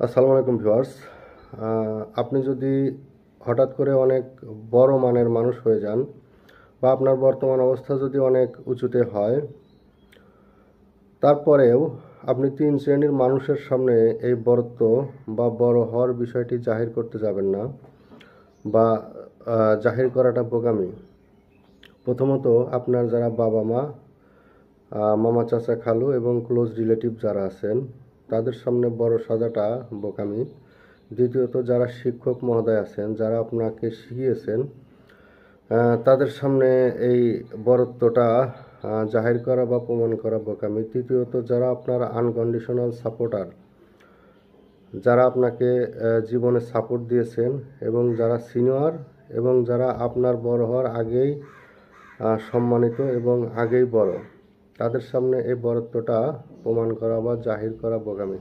আসসালামু আলাইকুম ভিউয়ার্স। আপনি যদি হঠাৎ করে অনেক বড় মানের মানুষ হয়ে যান বা আপনার বর্তমান অবস্থা যদি অনেক উঁচুতে হয়, তারপরেও আপনি 3 শ্রেণীর মানুষের সামনে এই বড়ত্ব বা বড় হওয়ার বিষয়টি জাহির করতে যাবেন না বা জাহির করাটা বোকামি। প্রথমত, আপনার যারা বাবা মা, মামা চাচা খালু এবং ক্লোজ রিলেটিভ যারা আছেন তাদের সামনে বড় সাজাটা বোকামি। দ্বিতীয়ত, যারা শিক্ষক মহোদয় আছেন, যারা আপনাকে শিখিয়েছেন, তাদের সামনে এই বড়ত্বটা জাহির করা বা প্রমাণ করা বোকামি। তৃতীয়ত, যারা আপনার আনকন্ডিশনাল সাপোর্টার, যারা আপনাকে জীবনে সাপোর্ট দিয়েছেন এবং যারা সিনিয়র এবং যারা আপনার বড় হওয়ার আগেই সম্মানিত এবং আগেই বড়, তাদের সামনে এই বড়ত্বটা প্রমাণ করা বা জাহির করা বোকামি।